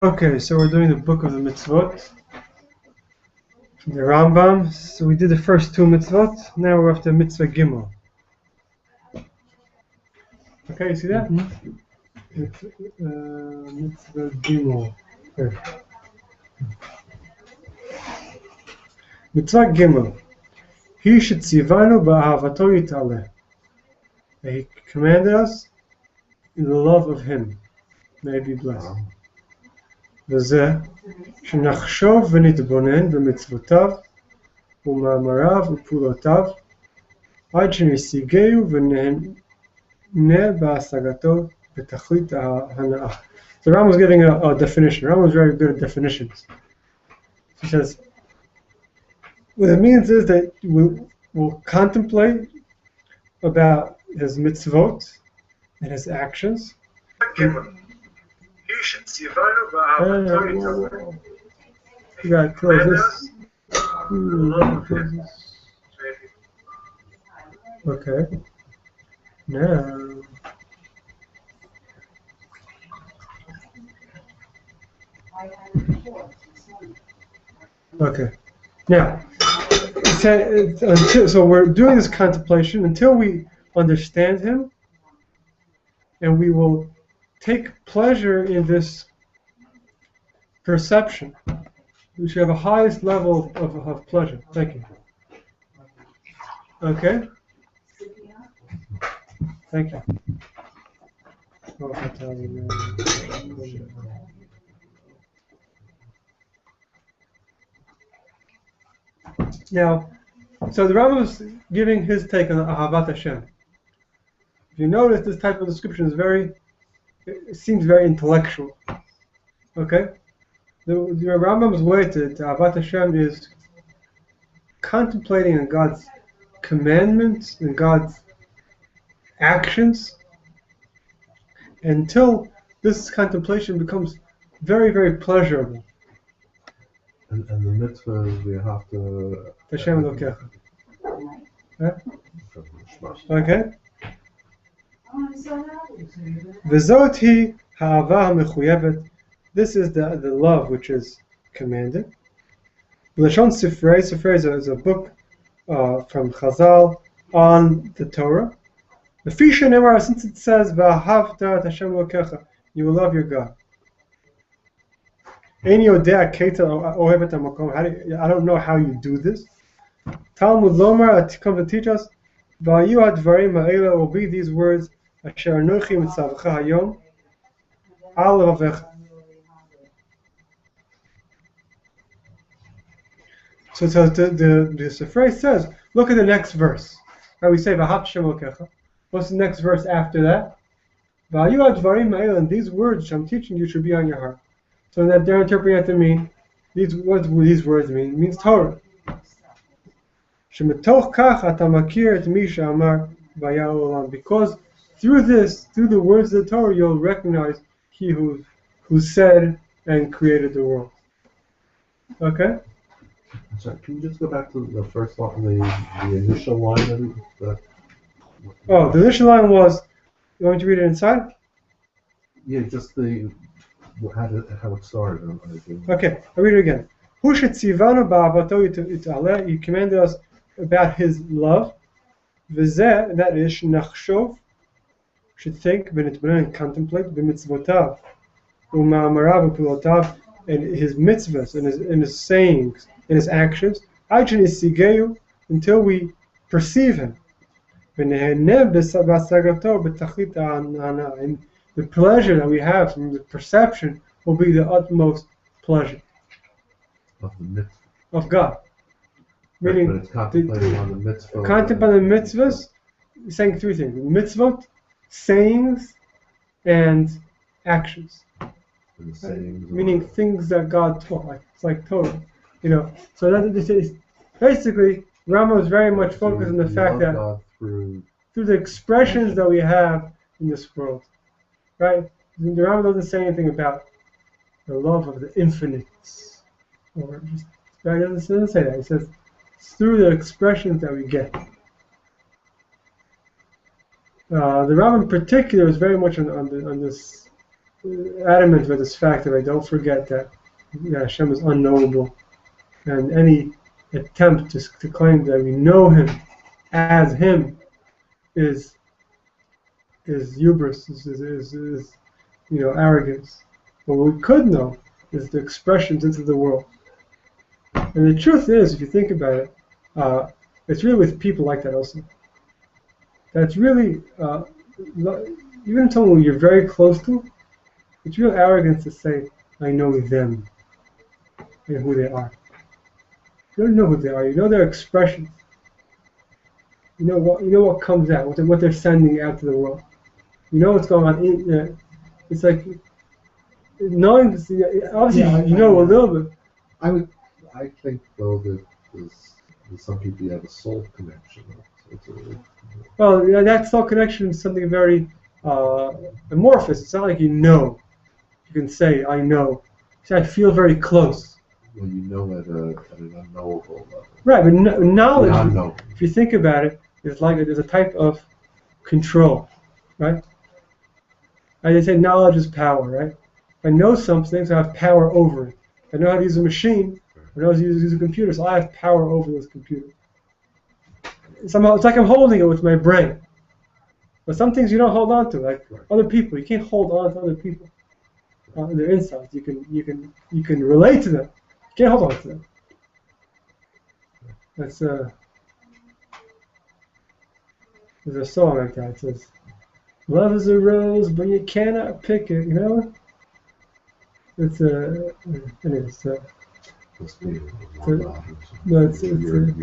Okay, so we're doing the book of the mitzvot from the Rambam. So we did the first two mitzvot. Now we're up to mitzvah gimel. Okay, you see that? Mitzvah gimel. Here. Mitzvah gimel. He shetzivanu ba'ahavato yitaleh. He commanded us in the love of Him. May He be blessed. וזה שנחשוב ונתבונן במצוותיו ומאמריו ופעולותיו עד שנשיגהו ונהנה בהשגתו בתכלית ההנאה. So Ram was giving a definition. Ram was very good at definitions. He says, what it means is that we'll contemplate about his mitzvot and his actions. You gotta close this. Okay. Now. Okay. Now. So we're doing this contemplation until we understand him, and we will take pleasure in this perception. We should have a highest level of pleasure. Thank you. Okay? Thank you. Now, so the Rambam is giving his take on Ahavat Hashem. If you notice, this type of description is it seems very intellectual. Okay? The Rambam's way to Ahavat Hashem is contemplating on God's commandments and God's actions until this contemplation becomes very, very pleasurable. And the mitzvahs we have to... Hashem Elokecha. Okay? V'zot hi ha'ava ha'mechuyevet. This is the love which is commanded. L'shon Sifrei. Sifrei is a book from Chazal on the Torah. The Fisha Nemar, since it says V'ahavta et Hashem Elokecha, you will love your God. Ein yodea keita ohevet hamakom. I don't know how you do this. Talmud Lomar come to teach us. V'ayu hadvarim ha'ela will be these words. Asher anochi mitzavcha hayom al levavecha. So the phrase says, look at the next verse. Right, we say V'ahavta Hashem Elokecha. What's the next verse after that? V'ayu hadvarim ha'ela, and these words which I'm teaching you should be on your heart. So that they're interpreting it to mean what these words mean. It means Torah. Because through the words of the Torah, you'll recognize He who said and created the world. Okay? So can you just go back to the first line, the initial line? The initial line was, you want me to read it inside? Yeah, just how it started. Okay, I'll read it again. He commanded us about His love. V'zeh, that is, nachshov, should think, and contemplate, b'mitzvotav, u'ma'amarav u'pilotav, and His mitzvahs, and His sayings, and His actions, until we perceive Him. And the pleasure that we have from the perception will be the utmost pleasure of God. Meaning, but it's contemplating on the mitzvah. Contemplating the mitzvahs, saying three things: mitzvot, sayings, and actions. And the sayings, meaning things that God taught, it's like Torah. So that this is basically Rambam is very much focused on the fact that through the expressions that we have in this world. Right? The Rambam doesn't say anything about the love of the infinite. Or just, right? He doesn't say that. He says it's through the expressions that we get. The Rambam in particular is very much on this adamant with this fact that I don't forget that Hashem is unknowable, and any attempt to claim that we know Him as Him is hubris, is arrogance. What we could know is the expressions into the world. And the truth is, if you think about it, it's really with people like that also. That's really, even someone you're very close to, it's real arrogance to say, I know them and who they are. You don't know who they are. You know their expressions. You know what comes out, what they're sending out to the world. You know what's going on. It's like knowing. Obviously, you know a little bit. I think though that there's some people you have a soul connection. Well, that soul connection is something very amorphous. It's not like you know. You can say, I know. See, I feel very close. Well, you know at an unknowable level. Right, but knowledge, Unknown. if you think about it, is like there's a type of control, right? I say knowledge is power, right? If I know something, so I have power over it. If I know how to use a machine, I know how to use a computer, so I have power over this computer. Somehow, it's like I'm holding it with my brain. But some things you don't hold on to, like other people. You can't hold on to other people. Their insights. You can relate to them. You can't hold on to them. That's there's a song like that. It says, "Love is a rose, but you cannot pick it." You know. It's it is. Must be No, it's your age.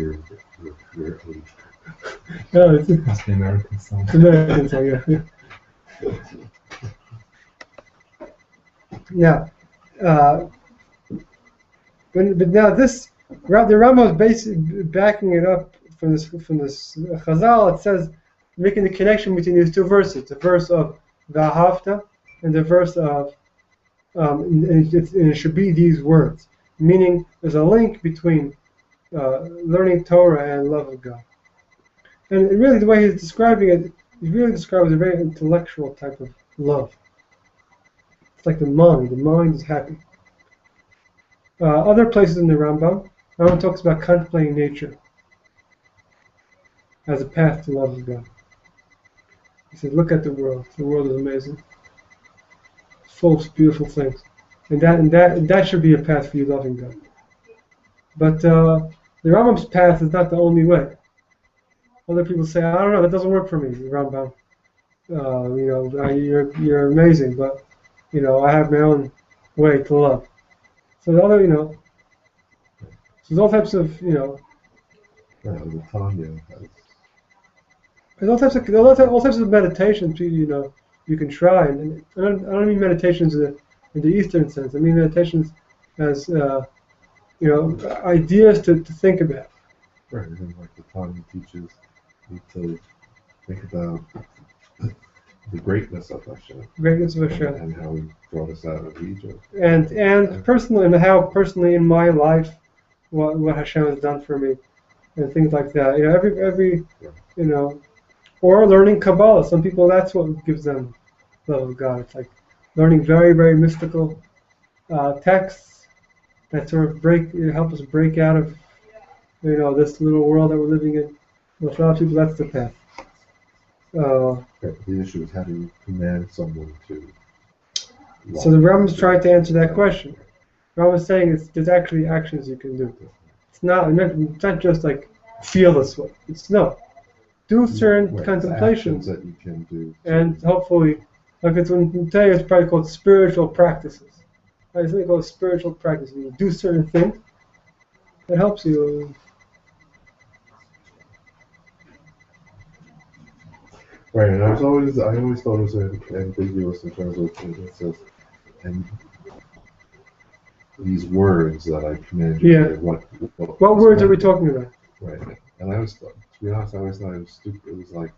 no, it's Must be American song. American song, yeah. Now, but now this, the Rambam is basically backing it up from this Chazal. It says, making the connection between these two verses, the verse of V'ahavta and the verse of, and it should be these words, meaning there's a link between learning Torah and love of God. And really, the way he's describing it, he's really describing a very intellectual type of love. It's like the mind is happy. Other places in the Rambam talks about contemplating nature as a path to love of God. He said, look at the world is amazing, full of beautiful things, and that should be a path for you loving God. But the Rambam's path is not the only way. Other people say, I don't know, that doesn't work for me, Rambam. You're amazing, but I have my own way to love. So the other, so there's all types of, The Tanya there's all types of meditations, you can try. And I don't mean meditations in the Eastern sense. I mean meditations as, ideas to think about. Right, and like the Tanya teaches you to think about the greatness of Hashem. Greatness of Hashem. And how He brought us out of Egypt. And personally, and how personally in my life, what Hashem has done for me, and things like that. Every or learning Kabbalah. Some people, that's what gives them love of God. It's like learning very, very mystical texts that sort of help us break out of this little world that we're living in. Well, for a lot of people, that's the path. The issue is how do you command someone to love? So the Rambam is trying to answer that question. The Rambam is saying there's actually actions you can do. It's not just like feel this way. Do certain contemplations that you can do, and hopefully, like today it's probably called spiritual practices. I think called spiritual practices. You do certain things that helps you. Right, and I always thought it was ambiguous in terms of it says, and these words that I command you. Yeah. What words are we talking about? Right, and I always thought, to be honest, I always thought it was stupid. It was like,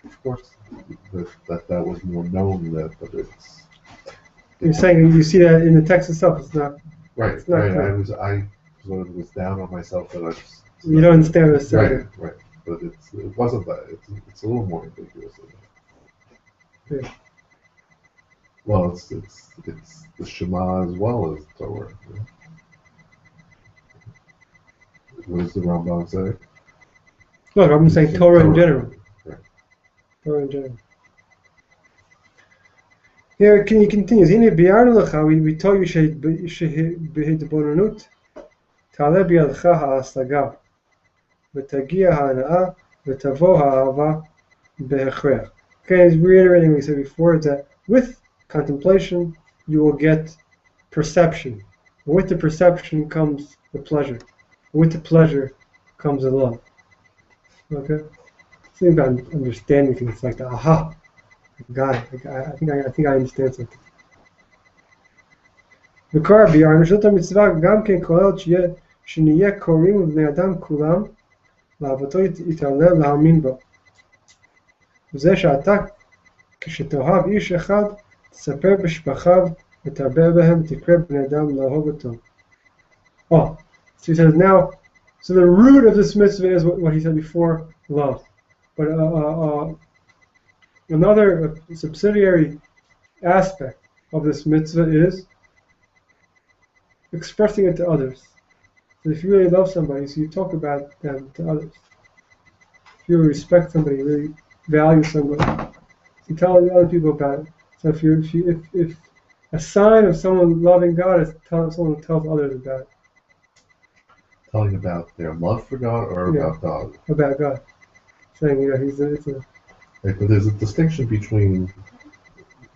of course, that was more known but it's. You're saying you see that in the text itself. It's not. Right, it's not right. clear. I was down on myself that I just. You don't understand what it's saying. Right. But it wasn't that. It's a little more ambiguous than that. Well, it's the Shema as well as Torah. Yeah. What does the Rambam say? Look, I'm saying Torah in general. Right. Torah in general. Here, he continues. We told you שבהתבוננות תעלה בידך ההשגה ותגיע ההנאה ותבוא האהבה בהכרח. Okay, he's reiterating what we said before, that with contemplation you will get perception. With the perception comes the pleasure. With the pleasure comes the love. Okay? Think about understanding things. It's like the aha. Got it. I think I understand something. בקרבי, הרשות המצווה גם כן כוללת שנהיה קוראים לבני אדם כולם לאהבתו יתעלה להאמין בו. וזה שאתה כשתאהב איש אחד תספר בשבחיו ותרבה בהם תקרא בני אדם לאהוב אותו. Oh, so he says now, so the root of this mitzvah is what he said before, love. But another subsidiary aspect of this mitzvah is expressing it to others. So if you really love somebody, so you talk about them to others. If you really respect somebody, you really value somebody, so you tell other people about it. So if a sign of someone loving God is someone who tells others about it. Telling about their love for God or about God? About God. Saying, Right, but there's a distinction between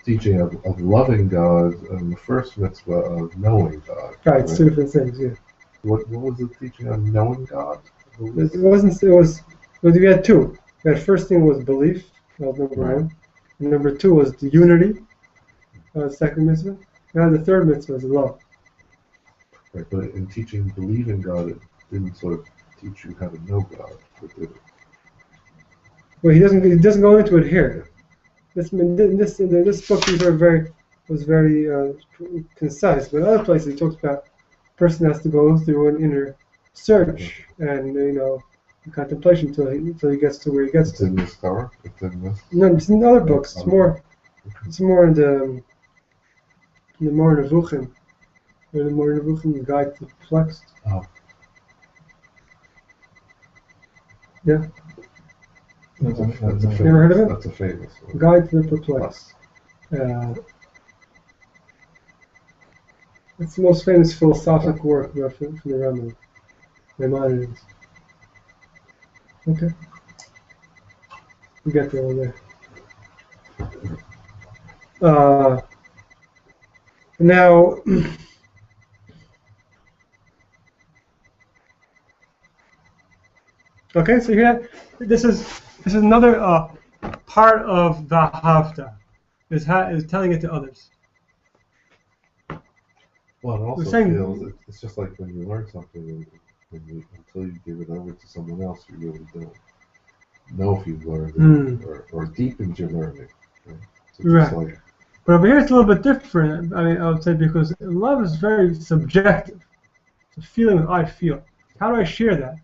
teaching of loving God and the first mitzvah of knowing God. Right, it's two different things, yeah. What was the teaching of knowing God? We had two. The first thing was belief, that was number one. And number two was the unity, second mitzvah. Now the third mitzvah is love. Right, but in teaching believing God, it didn't sort of teach you how to know God. Well, he doesn't go into it here. This book was very concise, but other places he talks about a person has to go through an inner search and contemplation until he gets to where he gets to. It's in this Torah? It's in this? No, it's in other books. It's more in the more Nevuchim. The more Nevuchim, the guide to the perplexed. Oh. Yeah. That's a famous, Never heard of it? That's a famous one. Guide to the perplexed. It's the most famous philosophic work from the Rambam. Maimonides. Okay. We get there all there. Now, okay, so here, this is another part of the Hafta, is telling it to others. Well, it also feels it's just like when you learn something, until you give it over to someone else, you really don't know if you've learned it or deepened your learning. Right? So right. But over here it's a little bit different. I mean, I would say because love is very subjective. It's a feeling that I feel. How do I share that?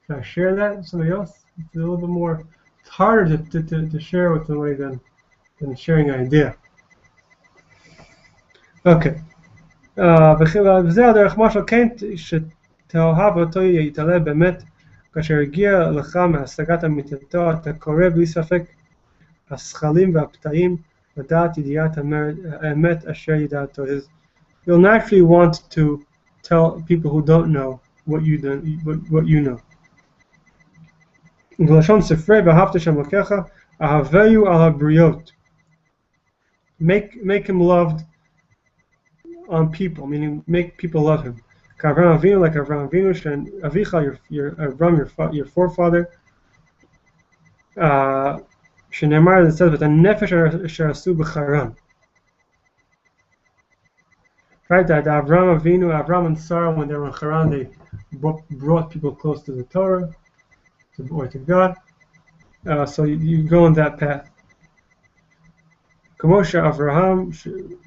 Can I share that with somebody else? It's a little bit more. It's harder to share with somebody than sharing an idea. Okay. וזה הדרך משהו כן שתאהב אותו יתעלה באמת כאשר הגיע לך מהשגת אמיתתו אתה קורא בלי ספק השכלים והפתאים לדעת ידיעת האמת אשר ידעתו. You'll naturally want to tell people who don't know what you know. בלשון ספרי ואהבת שם אלוקיך אהביהו על הבריות. Make him loved on people, meaning make people love him. Kavram Avinu, like Avram Avinu, Avicha, your Avram, your forefather. Shenemar, it says, "But a nefesh sherasu b'charan." Right, that Avram Avinu, Avram and Sarah, when they were in Haran, they brought people close to the Torah, to God. So you go on that path. כמו שאברהם,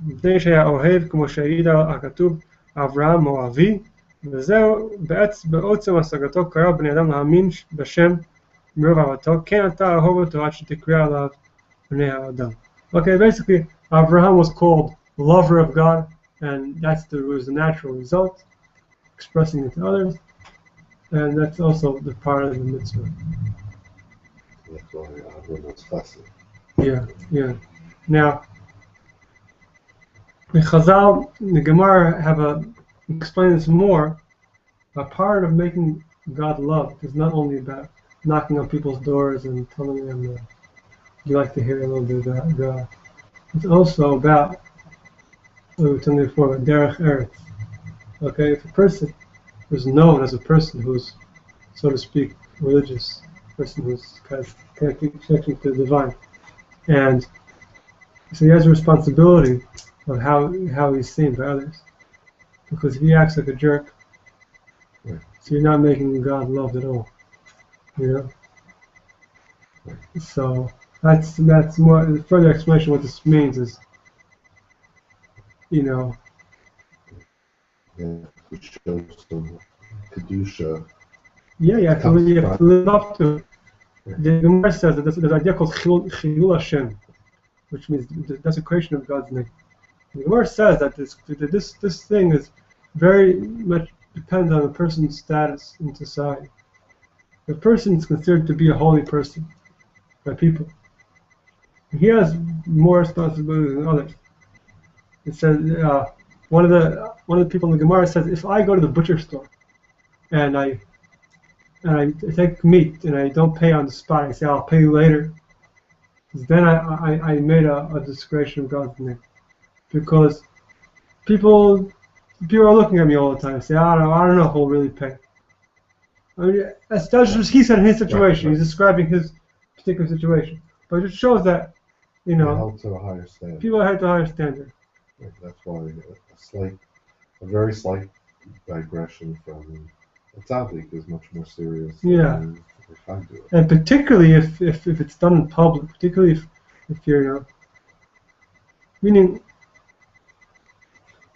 מפני שהיה אוהב, כמו שהעיד הכתוב, אברהם מואבי, וזהו בעצם השגתו קרא בני אדם להאמין בשם מרוב אהבתו, כן אתה אהוב אותו עד שתקרא עליו בני האדם. Okay, basically, Abraham was called lover of God, and was the natural result, expressing it to others, and that's also the part of the mitzvah. That's why Abraham was chassid. Yeah. Now, the Chazal, the Gemara explain this more. A part of making God love is not only about knocking on people's doors and telling them you like to hear a little bit about God. It's also about, what we were telling you before, derech eretz. Okay, if a person is known as a person who's, so to speak, religious, person who's has connection to the divine, and so he has a responsibility of how he's seen by others, because if he acts like a jerk, Right. so you're not making God loved at all, Right. So that's more further explanation. What this means is, Yeah, which shows some kedusha. you have to live up to it. The Gemara says that there's an idea called Chilul Hashem, which means the desecration of God's name. The Gemara says that this thing is very much depends on a person's status in society. The person is considered to be a holy person by people. He has more responsibility than others. It says one of the people in the Gemara says, if I go to the butcher store and I take meat and I don't pay on the spot, I say I'll pay you later, then I made a desecration of God's name, because people are looking at me all the time and say, I don't know who'll really pay. I mean, that's just he said in his situation. Right. He's describing his particular situation, but it shows that held to a higher standard. People are held to a higher standard. Right. That's why a very slight digression from tzaddik is much more serious. Than if I do it. And particularly if it's done in public, particularly if you're meaning.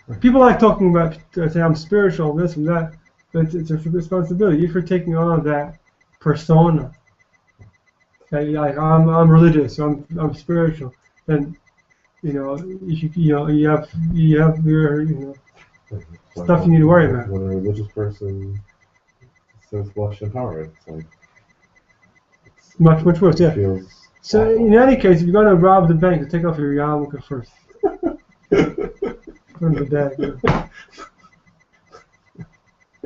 Right. People like talking about, say, I'm spiritual, this and that, but it's a responsibility. If you're taking on that persona, like I'm religious, I'm spiritual, then you have your stuff you need to worry about. When a religious person says lashon hara, it's like much worse. Yeah. So awful. In any case, if you're going to rob the bank, take off your yarmulke first. From the bag.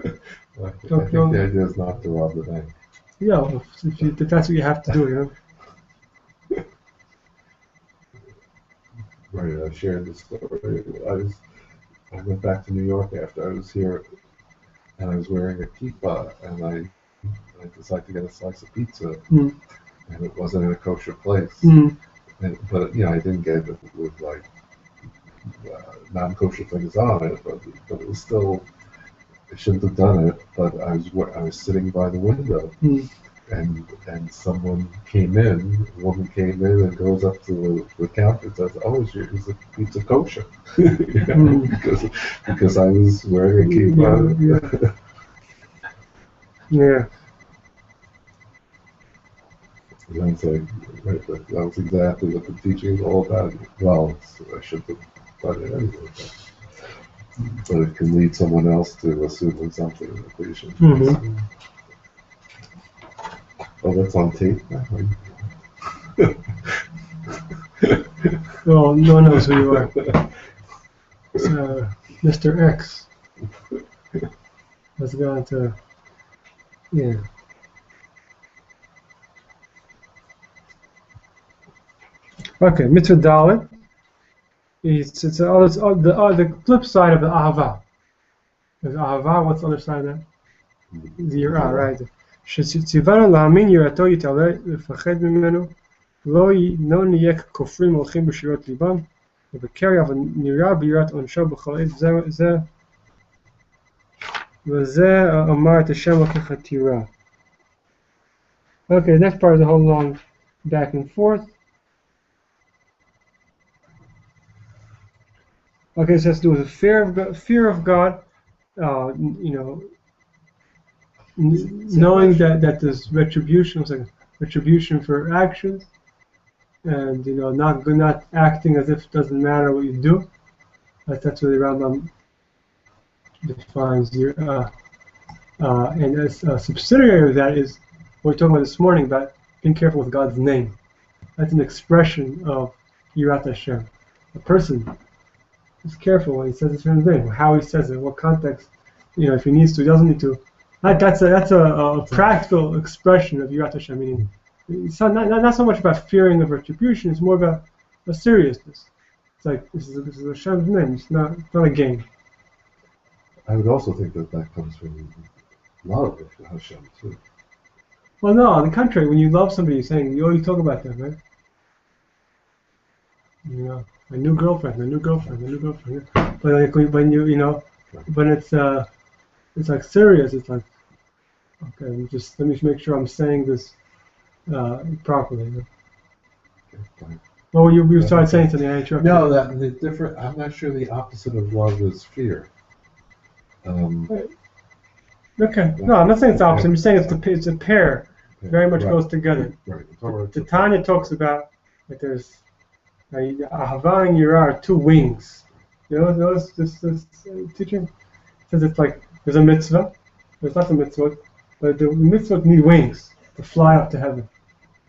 I think the idea is not to rob the bank. Yeah, well, if that's what you have to do, Right, I shared this story. I went back to New York after I was here, and I was wearing a kippah, and I decided to get a slice of pizza, and it wasn't in a kosher place. But I didn't get it with like non-kosher things on it, but it was still. I shouldn't have done it, but I was sitting by the window, and someone came in. A woman came in and goes up to the counter and says, "Oh, is the pizza kosher?" because I was wearing a kippah. Yeah. And I was like, right, that was exactly what the teaching is all about. Well, I shouldn't have done it anyway. But it can lead someone else to assuming something that they shouldn't. Oh, that's on tape now. Well, no one knows who you are. Mr. X has gone to, Okay, mitzvah dalet. It's the flip side of the ahava. There's ahava. What's the other side of that? The yirah, right? שציוונו להאמין יראתו יתעלה לפחד ממנו לא נהיה כופרים הולכים בשירות ליבם ובקרב נראה ביראת עונשו בכל עת וזה אמר את השם כחתירה. Okay, next part is a whole long back and forth. Okay, so it has to do with the fear of God, knowing that there's retribution for actions, and not acting as if it doesn't matter what you do. That's really Rambam defines your and as a subsidiary of that is what we talked about this morning about being careful with God's name. That's an expression of Yirat Hashem. A person is careful when he says a certain thing, how he says it, what context, if he needs to, he doesn't need to. That's a practical expression of Yirat Hashem, meaning it's not so much about fearing of retribution, it's more about a seriousness. It's like, this is Hashem's name, it's not a game. I would also think that comes from love of Hashem, too. Well, no, on the contrary, when you love somebody, you're saying, you always talk about them, right? My new girlfriend. But like when when it's like serious, it's like, okay, let me make sure I'm saying this properly. Okay, well, you started saying something, I interrupted. No, the different. I'm not sure the opposite of love is fear. Okay, no, I'm not saying it's opposite. I'm just saying it's a pair. Very much goes together. Right. The Tanya talks about that there's Ahava and Yirah are two wings. This teaching says it's like there's a mitzvah. There's lots of mitzvot, but the mitzvot need wings to fly up to heaven.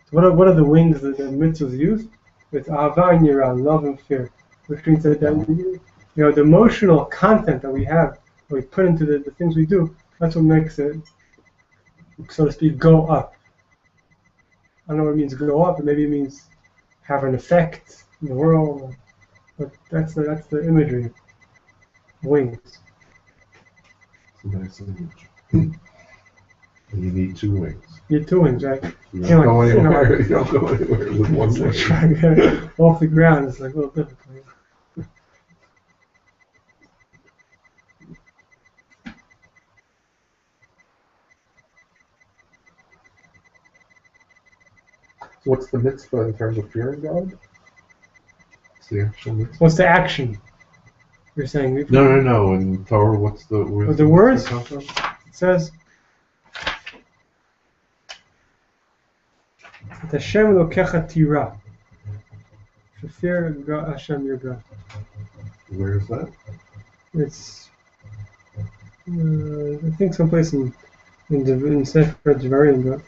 So what are the wings that the mitzvahs use? It's Ahava and Yirah, love and fear, which means that the emotional content that we have, that we put into the things we do, that's what makes it, so to speak, go up. I don't know what it means go up, but maybe it means have an effect in the world. But that's the imagery. Wings. It's a nice image. And you need two wings. You need two wings, right? You don't go anywhere. You don't go anywhere with one wing. Trying to get it off the ground is like a little difficult. So what's the mitzvah in terms of fearing God? What's the actual mitzvah? What's the action? You're saying? No. In Torah, what's the word? The words? It says, Hashem Elokecha Tira. To fear God, Hashem your God. Where is that? It's, I think someplace in Sefer Devarim, but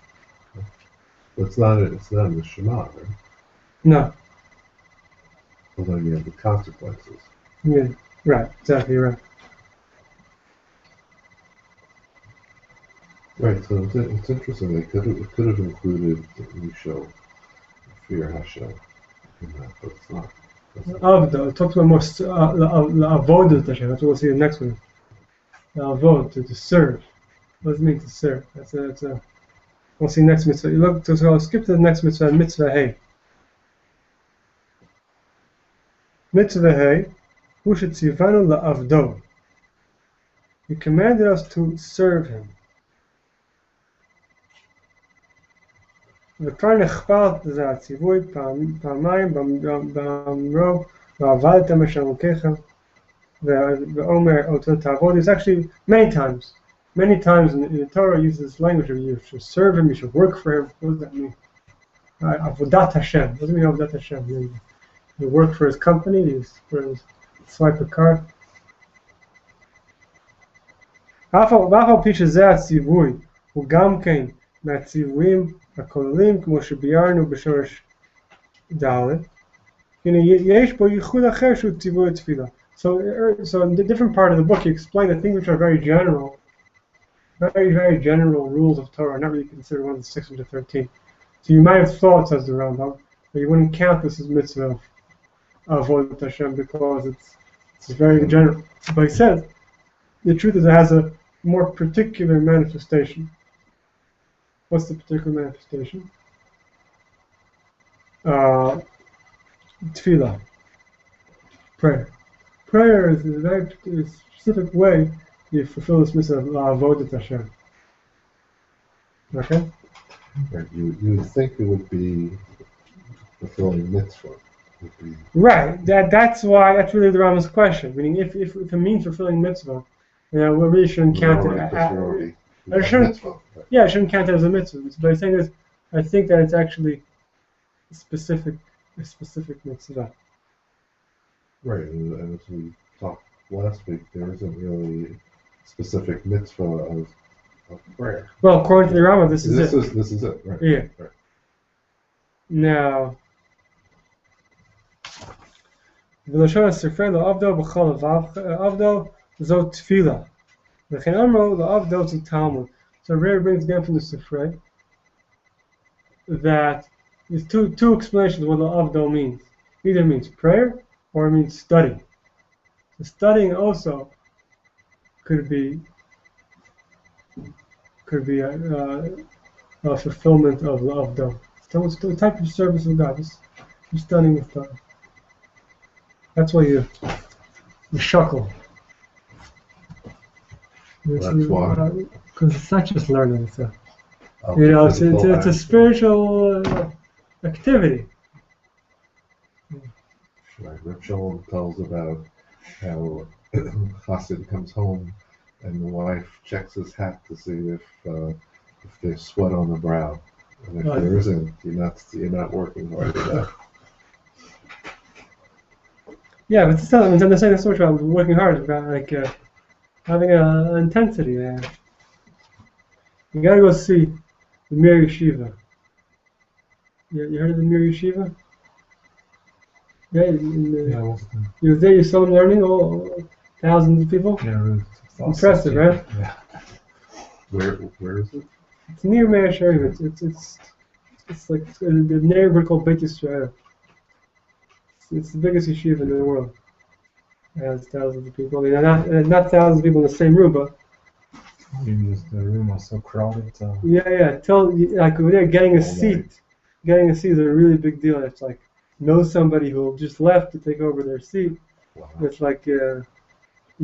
It's not in the Shema, right? no. Well, then you have the consequences. Yeah, right, exactly right. Right, so it's interesting. It could have included we shall fear Hashem in that, but it's not. It talks about more avodah Hashem. That's what we'll see in the next one. Avod, to serve. What does it mean to serve? That's a. We'll see next mitzvah. So I'll skip to the next mitzvah. Mitzvah hey. Mitzvah hey. Hu shetzivanu la'avdo. He commanded us to serve him. וכבר נכפל זה הציווי פעמיים באמרו ועבדתם אשר אלוקיכם ואומר אותו תעבוד. It's actually many times in the Torah uses this language of you should serve him, you should work for him. What does that mean? Avodat Hashem. What does it mean Avodat Hashem? You work for his company, you swipe a card. ואף על פי שזה הציווי הוא גם כן מהציוויים הכוללים כמו שביארנו בשורש ד' הנה יש בו ייחוד אחר שהוא ציווי התפילה. So in the different part of the book you explain the things which are very general rules of Torah, not really considered one of the 613. So you might have thought, says the Rambam, but you wouldn't count this as mitzvah of Avodat Hashem because it's very general. But he says the truth is it has a more particular manifestation. What's the particular manifestation? Tefillah, prayer. Prayer is a very specific way you fulfill this mitzvah of Avodat Hashem. Okay? Right. You would think it would be fulfilling mitzvah. Right. That's really the Rambam's question. Meaning, if it means fulfilling mitzvah, we really shouldn't count it. It shouldn't count it as a mitzvah. But I'm saying is, I think that it's actually specific a specific mitzvah. Right, and as we talked last week, there isn't really a specific mitzvah of prayer. Well, according to the Rambam, this is it. This is it, right? Yeah. Right. Now, v'lashon ha'sifrei la'avdo b'chol avdo zo tefillah. V'chen amro la'avdo zo talmud. So Ray brings down from the Sifrei that there's two explanations of what la'avdo means. Either it means prayer or it means study. So studying also could be a fulfillment of la'avdo. So it's a type of service of God. Just studying with God. That's why you shuckle. That's why. Because it's not just learning. It's a spiritual activity. Right. Reb Shalom tells about how Chassid comes home and the wife checks his hat to see if there's sweat on the brow, and if there isn't, you're not working hard enough. Yeah, but it's not. I'm saying that's what I'm working hard about, like having an intensity. You gotta go see the Mir Yeshiva. You heard of the Mir Yeshiva? Yeah, you were there. You saw them learning, all thousands of people. Yeah, impressive, right? Yeah. Where is it? It's near Meir Sharim. It's like the neighborhood called Beit Yisrael. It's the biggest yeshiva in the world. It has thousands of people. I mean, not thousands of people in the same room, but Maybe the room was so crowded. yeah. Like when they're getting a seat. Getting a seat is a really big deal. It's like know somebody who just left to take over their seat. Wow. It's like you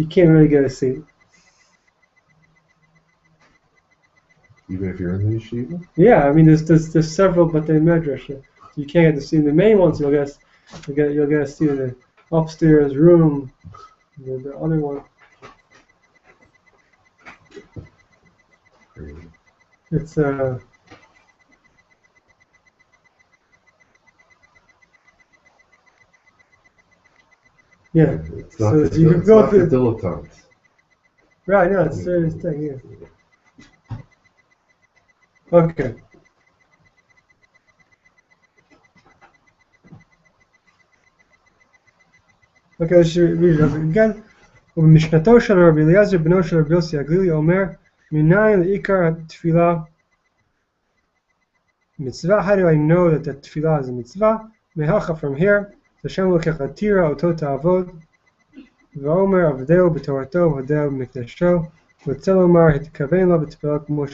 can't really get a seat. Even if you're in the yeshiva? Yeah, I mean there's several, but they medrash. You can't get to see the main ones. You'll get to see the upstairs room, the other one. Crazy. It's yeah. It's not, So it's, you it's could go not to the dilettantes. right. No, it's a serious thing. Yeah. Okay. Okay, let's read it again. ובמשנתו של רבי אליעזר בנו של רבי יוסי הגלילי אומר מניין לעיקר התפילה mitzvah. How do I know that the tefillah is a mitzvah? Mehacha, from here, Hashem lokech atira oto ta'avod v'omer avdeo b'torato v'odeo b'mikdasho v'rotze lomar hitkaven lo b'tefillah k'mo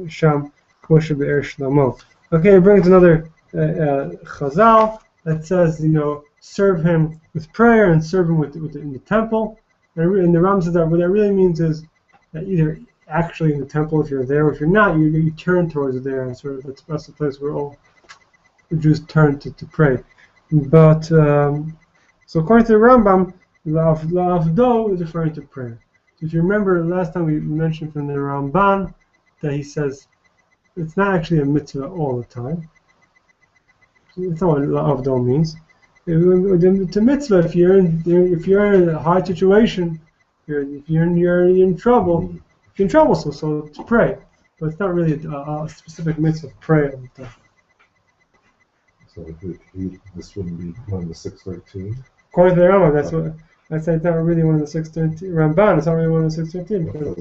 sham k'mo shebe'er Shlomo. Okay, it brings another chazal that says, serve him with prayer and serve him in the temple. And the Rambam says that what that really means is that either actually in the temple, if you're there, or if you're not, you turn towards there, and sort of that's the place where all the Jews turn to pray. But so according to the Rambam, la'avdo is referring to prayer. So if you remember last time we mentioned from the Ramban that he says it's not actually a mitzvah all the time. It's not what la'avdo means. It's a mitzvah if you're in a hard situation, if you're in trouble. If you're in trouble, so to pray, but it's not really a specific mitzvah of prayer. So this wouldn't be one of the 613. According to the Rambam, that's not really one of the 613. Ramban, it's not really one of the 613. Because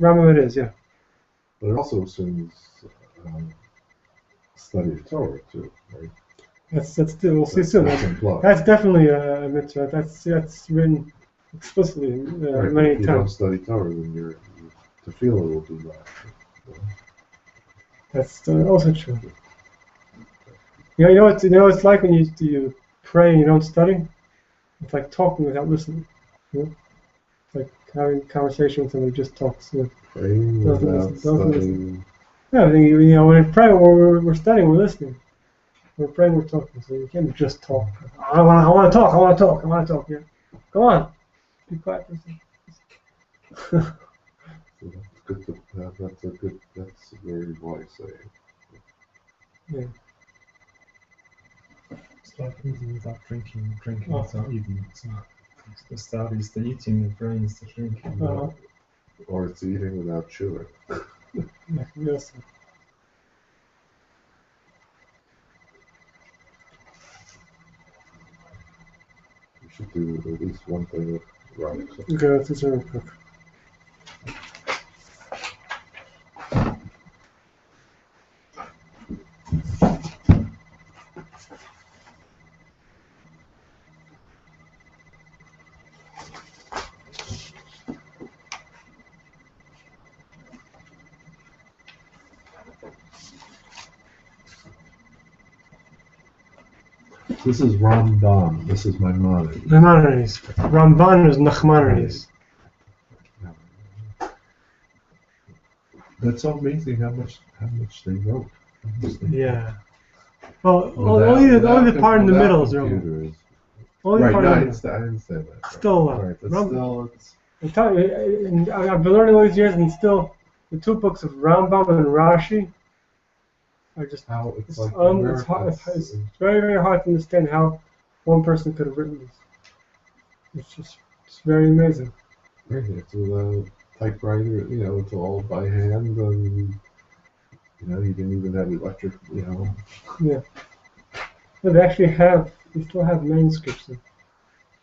Rambam it is, yeah. But it also assumes study of Torah too, right? That's we'll see soon. That's definitely a mitzvah. That's written explicitly right, many if you times. don't study Torah, then your tefillah will do that. That's also true. You know what it's like when you pray and you don't study? It's like talking without listening. It's like having a conversation with somebody who just talks. Praying without studying. Yeah, when we pray, we're studying, we're listening. We're praying, we're talking. So you can't just talk. I want to talk. Yeah. Go on. Be quiet for a second. That's a very wise saying. Yeah. It's like eating without drinking, drinking Oh. without eating. So the studies, the eating, the brain is the drinking. Or it's eating without chewing. Yes. You should do at least one thing with rice. Okay, that's a very quick. This is Rambam. This is my mother. Maimonides. Ramban is Nachmanides. That's so amazing how much they wrote. Yeah. Well, only the part in the middle is wrong. Only Right, part no, I in the middle. understand that. Still a lot. Right, but still, it's I'm telling you, and I've been learning all these years, and still, the two books of Rambam and Rashi are just how it's it's, like. it's, hard, it's very, very hard to understand how one person could have written this. It's very amazing. Right, it's with a typewriter, it's all by hand, and you didn't even have electric, Yeah. But they still have manuscripts.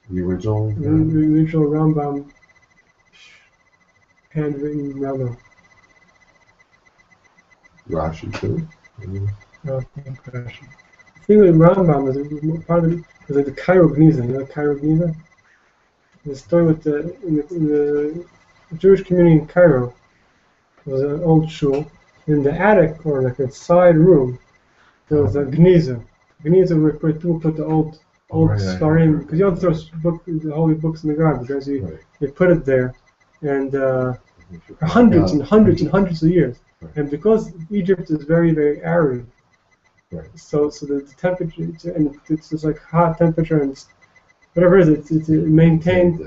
The original. The original Rambam, handwritten Rambam. Rashi too. No, not Rashi. The thing with Rambam is part of it is like the Cairo Gniza. You know the Cairo Gniza? The story with in the Jewish community in Cairo was an old shul. In the attic or like a side room, there was a Gniza. Gniza where people put the old Svarim, because you don't throw the holy books in the garbage, because they put it there, and for hundreds and hundreds and hundreds of years. Right. And because Egypt is very, very arid, right. so the temperature, and it's just like hot temperature, and whatever it is, it maintained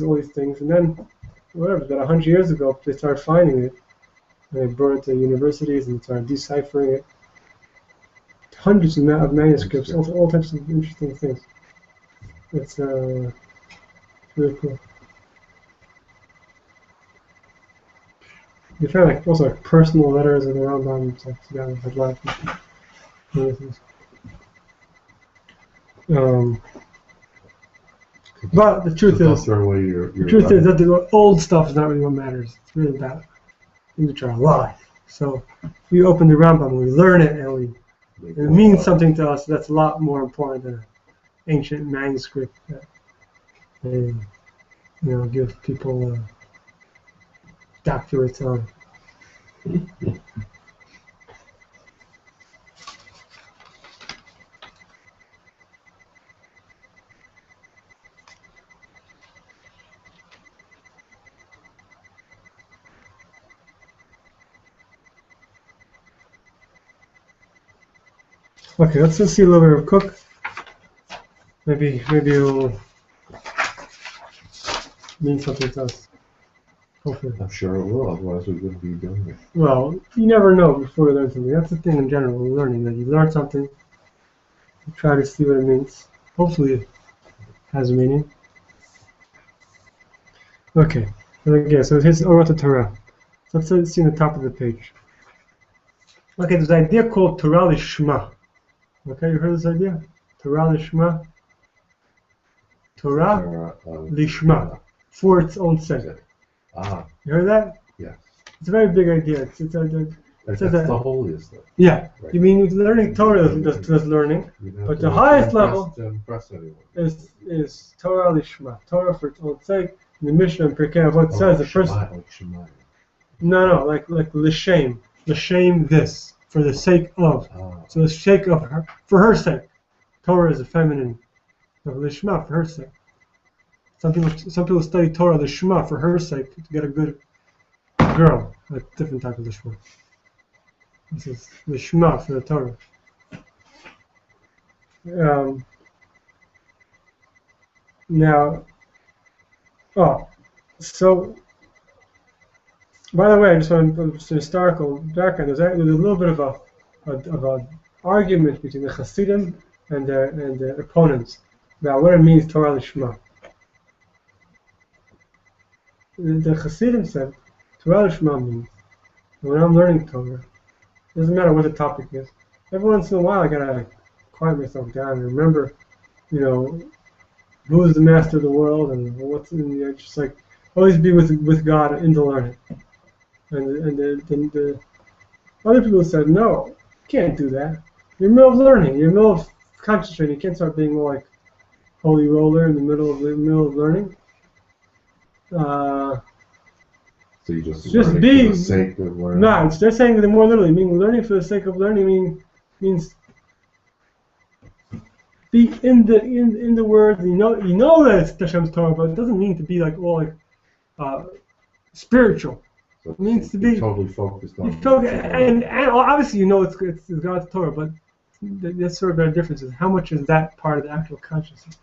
all these things. And then, about 100 years ago, they started finding it, and they brought it to universities and started deciphering it. Hundreds of manuscripts, all types of interesting things. It's really cool. You find also personal letters in the Rambam, like life. But the truth is that the old stuff is not really what matters. It's really about things which are alive. So if we open the Rambam and we learn it and it means something to us, that's a lot more important than an ancient manuscript that they, give people doctorates on. Okay, let's just see a little bit of Kook. Maybe it'll mean something to us. Hopefully. I'm sure it will, otherwise we wouldn't be doing it. Well, you never know before you learn something. That's the thing in general with learning, that you learn something, you try to see what it means. Hopefully it has a meaning. Okay, so here's Orot Torah. So let's see on the top of the page. Okay, there's an idea called Torah Lishma. Okay, you heard this idea? Torah Lishma. Torah Lishma. For its own sake. You heard that? Yes. It's a very big idea. That's the holiest thing. Yeah. Right. You mean learning Torah is learning, but the highest level is Torah Lishma. Torah for its own sake. The Mishnah in Pirkei Avot says the person. No, like l'shem. L'shem this. For the sake of. So the sake of her, for her sake. Torah is a feminine. Lishma, for her sake. Some people study Torah Lishma for her sake to get a good girl. A different type of Lishma. This is Lishma for the Torah. So by the way, I just want some historical background. There's a little bit of an argument between the Hasidim and their opponents about what it means Torah Lishma. The Hasidim said Torah Lishma means when I'm learning Torah, it doesn't matter what the topic is. Every once in a while, I gotta quiet myself down and remember, who is the master of the world and what's in the just like always be with God in the learning. And the other people said, no, you can't do that. You're in the middle of learning. You're in the middle of concentrating. You can't start being more like holy roller in the middle of learning. So you just be for the sake of learning. No, they're saying that more literally. Meaning learning for the sake of learning means be in the words. You know that it's Hashem's Torah, but it doesn't mean to be like all like spiritual. So It means to be totally focused on. And obviously it's God's Torah, but that's sort of the difference is how much is that part of the actual consciousness.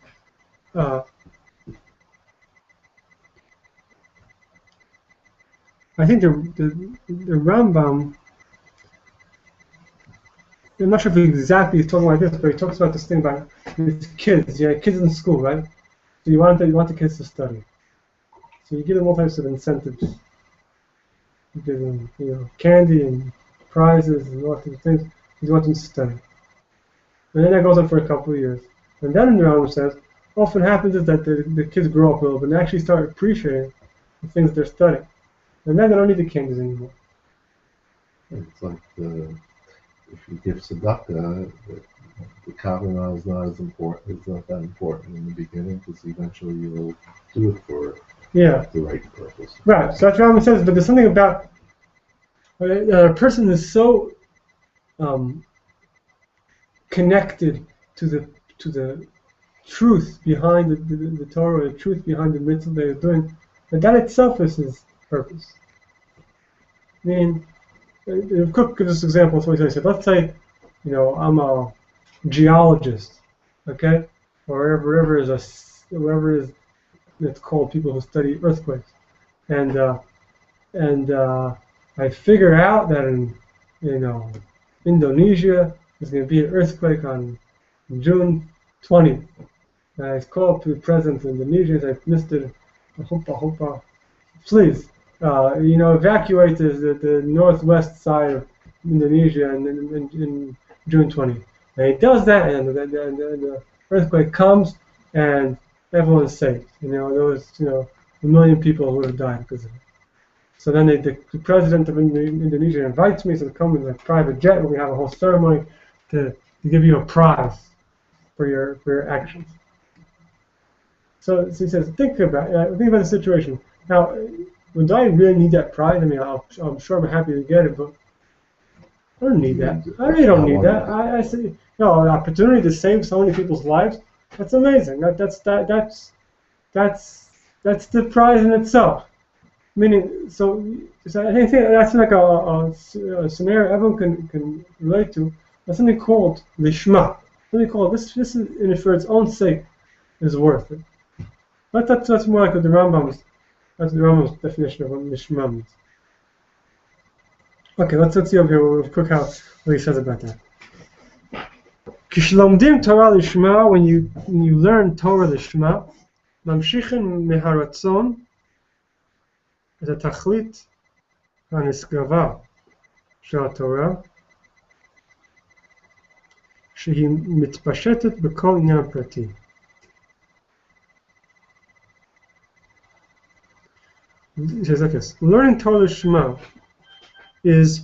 I think the Rambam, I'm not sure if he exactly is talking like this, but he talks about this thing about with kids. Kids in school, right? So you want the kids to study. So you give them all types of incentives. You give them, candy and prizes and all types of things. You want them to study. And then that goes on for a couple of years. And then the Rambam says, often happens is that the kids grow up a little bit and actually start appreciating the things they're studying. And then they don't need the candies anymore. It's like if you give tzedakah, the kavanah is not as important. It's not that important in the beginning because eventually you'll do it for the right purpose. Right. So that's what Rambam says. But there's something about a person is so connected to the truth behind the Torah, the truth behind the mitzvah they're doing, that itself is his purpose. I mean, Kook gives us an example. So he said, let's say, I'm a geologist, okay, or wherever is it's called people who study earthquakes, and I figure out that in Indonesia there's going to be an earthquake on June 20th. And I called to the president of Indonesia and said, Mr. Hopa, please, evacuate the northwest side of Indonesia in June 20th. And he does that, and the earthquake comes, and everyone's safe. There was, a million people would have died because of it. So then the president of Indonesia invites me to come in a private jet, and we have a whole ceremony to give you a prize for your actions. So he says, think about the situation. Now, do I really need that prize? I mean, I'm sure I'm happy to get it, but I don't need that. I really don't need that. I see, an opportunity to save so many people's lives. That's amazing. That's the prize in itself. Meaning, so I think that's like a scenario everyone can relate to. That's something called lishma. Something called this is for its own sake is worth it. But that's more like what the Rambam's. That's the Rambam's definition of what lishma means. Okay, let's see over here. We'll Kook out what he says about that. Kishlomdim Torah lishma, when you learn Torah lishma, mamshichin meharatzon, is a tachlit hanisgava shel Torah, shehi mitpashetet b'kol inyan prati. He says like this: learning Torah lishma is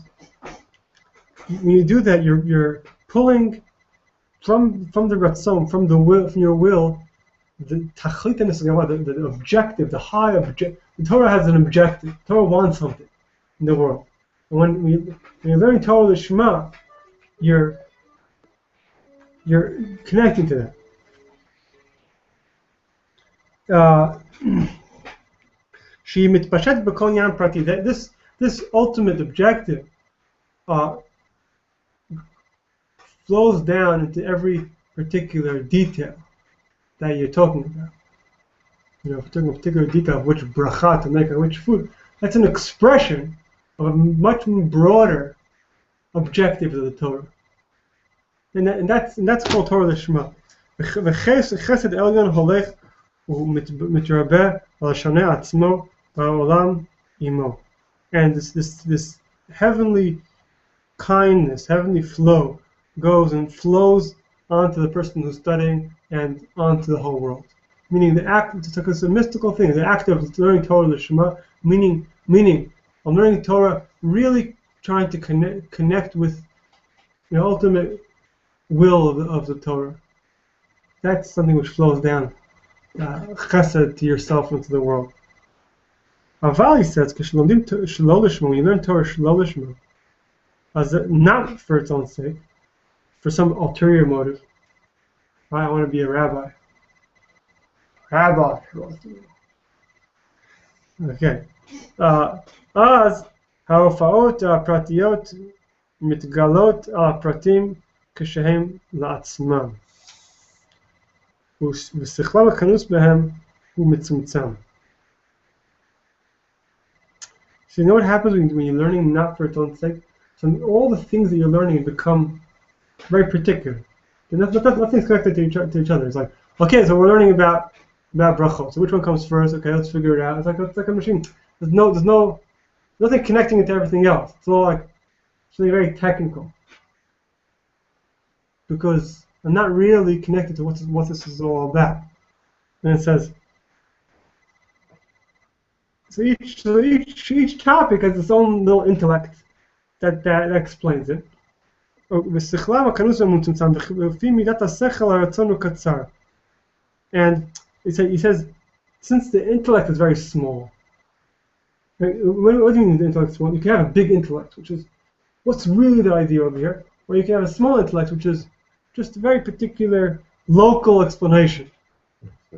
when you do that, you're pulling from the ratzon, from your will, the tachlit and the objective, the high objective. The Torah has an objective. The Torah wants something in the world. And when you're learning Torah Lishma, you're connecting to that. She mitpashet b'kol yan prati. This ultimate objective flows down into every particular detail that you're talking about. If you're talking a particular detail of which bracha to make or which food, that's an expression of a much broader objective of the Torah. and that's called Torah Lishma. Chesed Elyon holech u'mitrabeh al shoneh atzmo ba'olam imo. And this heavenly kindness, heavenly flow goes and flows onto the person who's studying and onto the whole world. Meaning the act, it's a mystical thing, the act of learning Torah Lishma, meaning I'm learning Torah, really trying to connect with the ultimate will of the Torah. That's something which flows down chesed to yourself and to the world. Aval, he says, when you learn Torah shelo lishma, not for its own sake, for some ulterior motive. I want to be a rabbi. Okay. אז ההופעות הפרטיות מתגלות על הפרטים כשהם לעצמם. ושכלם הכנוס בהם הוא מצומצם. So you know what happens when you're learning not for its own sake? So all the things that you're learning become very particular. Nothing's connected to each other. It's like, okay, so we're learning about brachot. So which one comes first? Okay, let's figure it out. It's like a machine. There's nothing connecting it to everything else. It's all like something very technical. Because I'm not really connected to what this is all about. And it says, so each topic has its own little intellect that explains it. And he says, since the intellect is very small, what do you mean the intellect is small? You can have a big intellect, which is what's really the idea over here, or you can have a small intellect, which is just a very particular local explanation.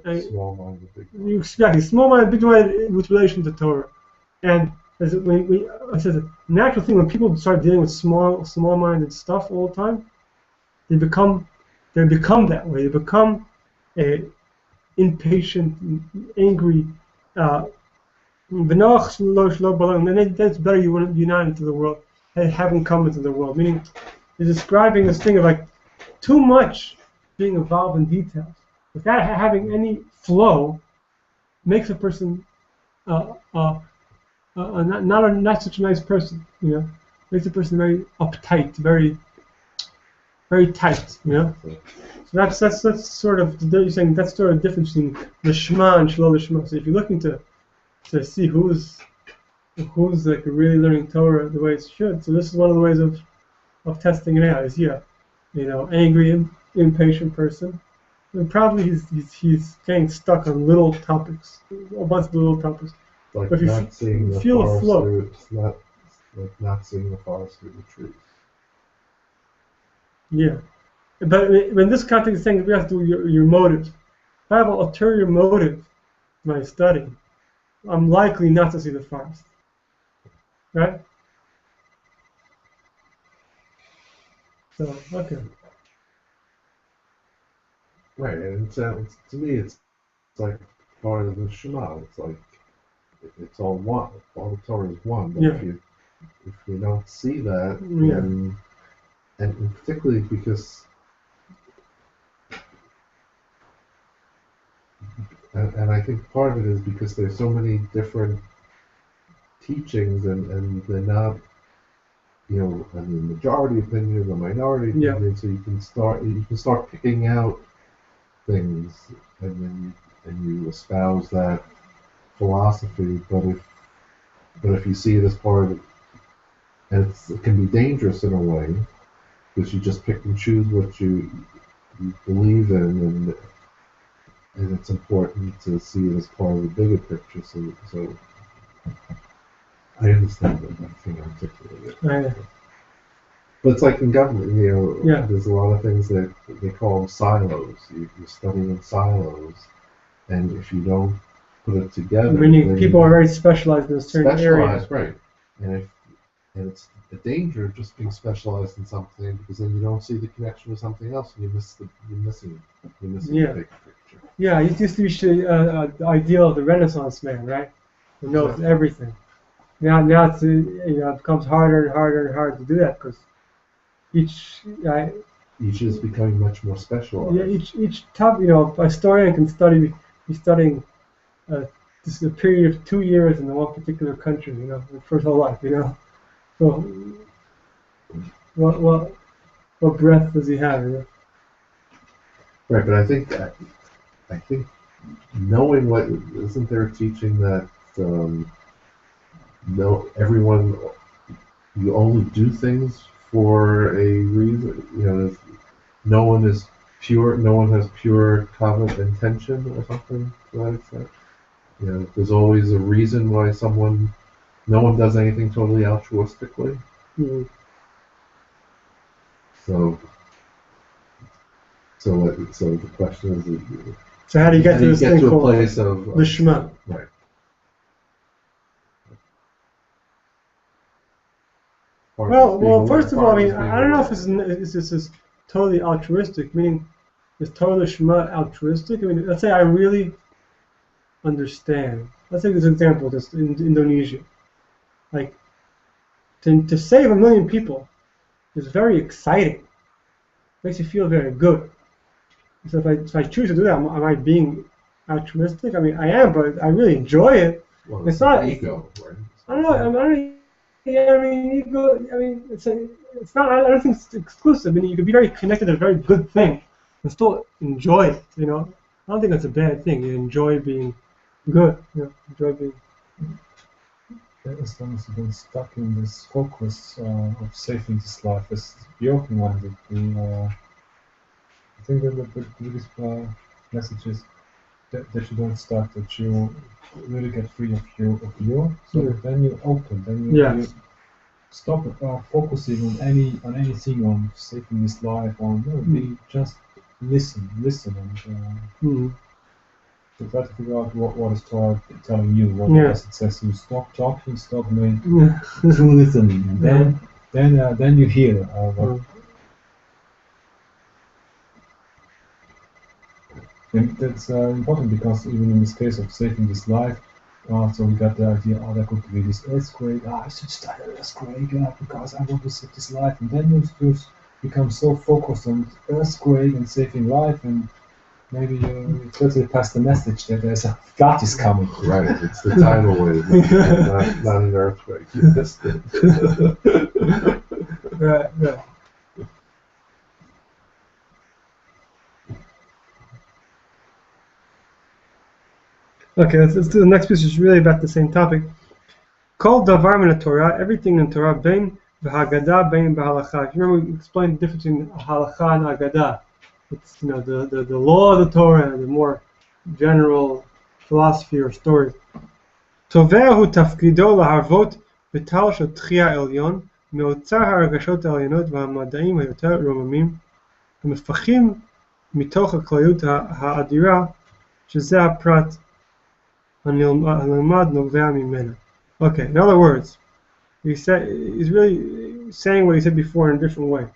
Small-minded, big mind. Exactly, small-minded, big-minded with relation to Torah. And as I said, the natural thing when people start dealing with small-minded stuff all the time, they become that way. They become impatient, angry. And then that's better you wouldn't unite into the world, having come into the world. Meaning, he's describing this thing of like too much being involved in details without having any flow makes a person not such a nice person, you know. Makes a person very uptight, very tight, you know. So that's sort of you're saying that's sort of the difference between the Shema and Shelo Lishma. So if you're looking to see who's like really learning Torah the way it should, so this is one of the ways of testing it out. Is angry, impatient person, and probably he's getting stuck on little topics, a bunch of little topics. Like but if not seeing the feel a forest flow. through, it's not seeing the forest through the trees. Yeah, but in this context, is saying we have to do your motives. If I have an ulterior motive in my study, I'm likely not to see the forest, right? So okay. Right, and it's to me, it's like part of the Shema. It's like it's all one. All the Torah is one. But Yeah. if you don't see that, Yeah. and particularly because, and I think part of it is because there's so many different teachings, and they're not, the majority opinion, the minority opinion. Yeah. So you can start picking out things, and you espouse that philosophy. But if you see it as part of it, and it can be dangerous in a way, because you just pick and choose what you believe in, and it's important to see it as part of the bigger picture. So I understand that I can't articulate it. Right. But it's like in government, Yeah. there's a lot of things that they call them silos. You're studying in silos, and if you don't put it together, Meaning people are very specialized in a certain area. specialized, right? And it's the danger of just being specialized in something, because then you don't see the connection with something else, and you're missing Yeah. the big picture. Yeah, it used to be the ideal of the Renaissance man, right? Who knows everything. Now it becomes harder and harder and harder to do that, because each each is becoming much more special. Yeah, each top, a historian can be studying just a period of 2 years in one particular country, for his whole life, So, what breadth does he have, Right, but I think knowing what isn't there a teaching that everyone, you only do things for a reason. No one is pure. No one has pure common intention or something to that extent. There's always a reason why no one does anything totally altruistically. Mm-hmm. So the question is. So how do you get to this thing called place of the Shema? Right. Well, first of all, I don't know if this is totally altruistic, meaning is Torah Shema altruistic? Let's say I really understand. Let's take this example, just in Indonesia. Like, to save 1 million people is very exciting. Makes you feel very good. So if I choose to do that, am I being altruistic? I am, but I really enjoy it. Well, it's not ego, right? I don't know. It's not. I don't think it's exclusive. You can be very connected to a very good thing and still enjoy it. I don't think that's a bad thing. You enjoy being good. Enjoy being. As long as you don't stuck in this focus of saving this life, as Joachim wanted. I think that the biggest message is that you don't start, that you really get free of you. So then you open. Then you stop focusing on anything, on saving this life, we just listen and to try to figure out what is Torah telling you, what does it says. You stop talking, stop listening, and then you hear what. And that's important, because even in this case of saving this life, so we got the idea, there could be this earthquake, I should start an earthquake because I want to save this life, and then you become so focused on earthquake and saving life, and maybe you totally pass the message that there's a flood is coming. Right, it's the tidal wave, not an earthquake. You missed it. Right. Okay, let's do the next piece, which is really about the same topic. Kol davar min Torah, everything in Torah, bein v'haggadah, bein v'halacha. You remember we explained the difference between halacha and haggadah. It's the law of the Torah and the more general philosophy or story. Tovehu tafkido laharvot v'tal shel tchia elyon me'otzar haragashot elionot v'hamadaim hayoter romamim המפחים מתוך הכלליות האדירה שזה הפרט הנלמד נובע ממנה. Okay, in other words, he's really saying what he said before in a different way.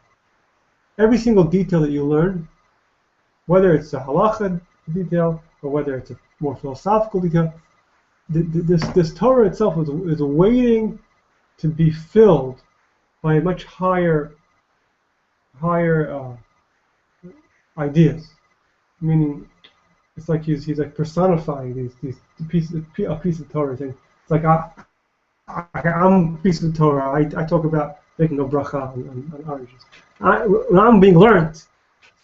Every single detail that you learn, whether it's a halacha detail or whether it's a more philosophical detail, this Torah itself is waiting to be filled by much higher ideas. Meaning, it's like he's like personifying these pieces, a piece of Torah. Saying, it's like I'm a piece of Torah. I talk about making a bracha on oranges. When I'm being learned,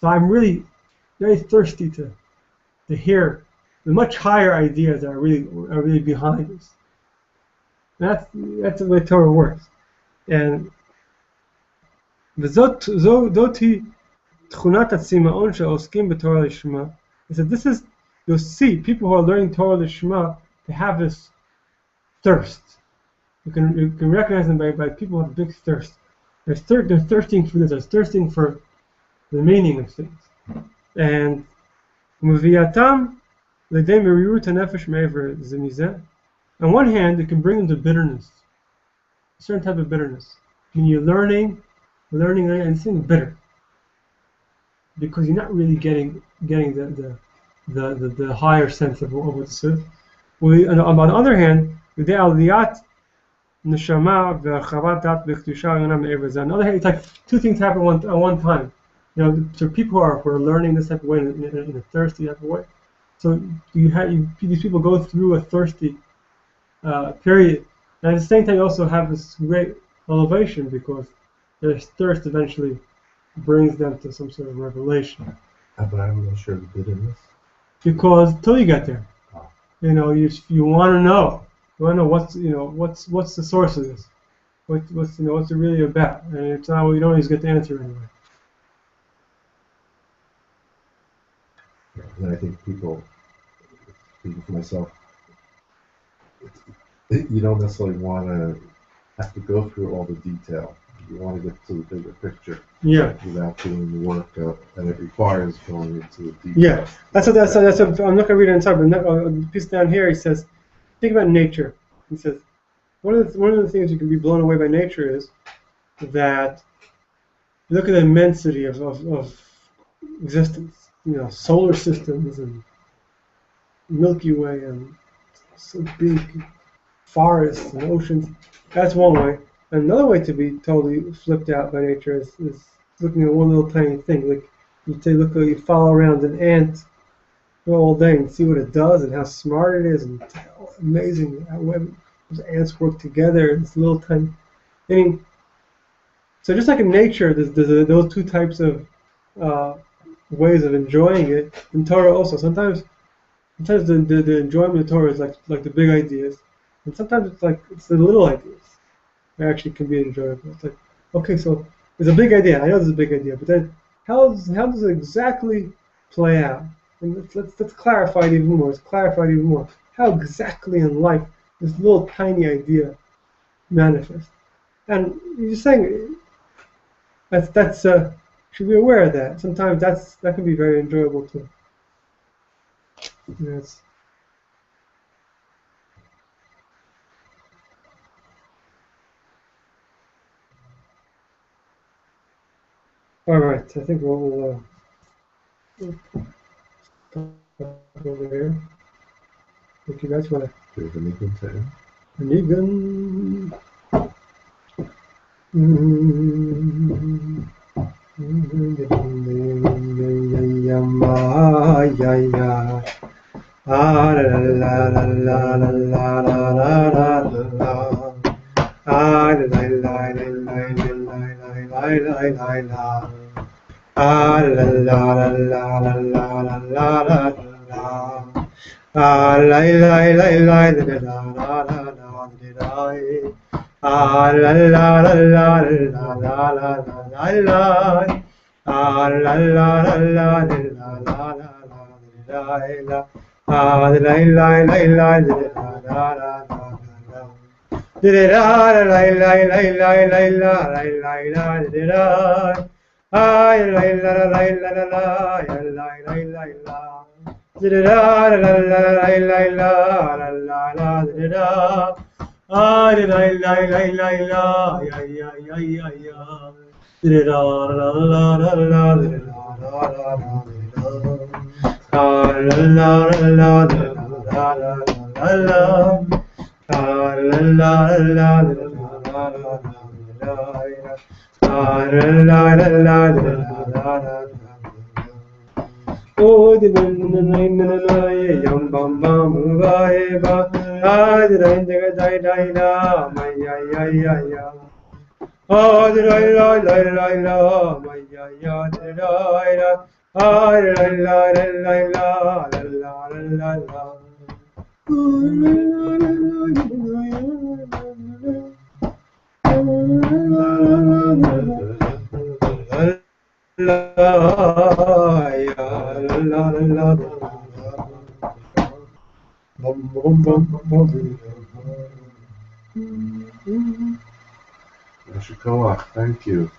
so I'm really very thirsty to hear the much higher ideas that are really behind this. That's the way Torah works. And zoti tchunat hatzimaon she'oskim b'Torah lishma. He said, this is, you'll see people who are learning Torah lishma, they have this thirst. You can recognize them by people who have a big thirst. They're thirsting for this. They're thirsting for the meaning of things. And muviyatam l'dei merirut hanefesh me'ever zemizeh. On one hand, it can bring them to bitterness, a certain type of bitterness. When you're learning and it's bitter, because you're not really getting the higher sense of what this is. On the other hand, on the other hand, it's like two things happen at one time. So people who are learning this type of way in a thirsty type of way. So these people go through a thirsty period, and at the same time you also have this great elevation because their thirst eventually brings them to some sort of revelation. But I'm not sure the bitterness. Because till you get there, you want to know. You want to know what's the source of this. What's it really about? And it's not, you don't always get the answer anyway. And I think people for myself, you don't necessarily want to have to go through all the detail. You want to get to the bigger picture. Yeah. Without doing the work, and it requires going into the detail. Yeah, that's what I'm not going to read it inside, but the piece down here he says, think about nature. He says, one of the things you can be blown away by nature is that you look at the immensity of existence. Solar systems and Milky Way and so big forests and oceans. That's one way. Another way to be totally flipped out by nature is looking at one little tiny thing. Like you follow around an ant all day and see what it does and how smart it is and how amazing how those ants work together. And this little tiny thing. So just like in nature, there's those two types of ways of enjoying it. In Torah also, sometimes the enjoyment of Torah is like the big ideas, and sometimes it's the little ideas that actually can be enjoyable. It's like, okay, so there's a big idea. I know there's a big idea, but then how does it exactly play out? And let's clarify it even more. Let's clarify it even more. How exactly in life this little tiny idea manifests? And you're saying that's should be aware of that. Sometimes that can be very enjoyable too. Yes. All right. I think we'll stop over here. If you guys want to. There's a Nigun to Nigun. Thank you.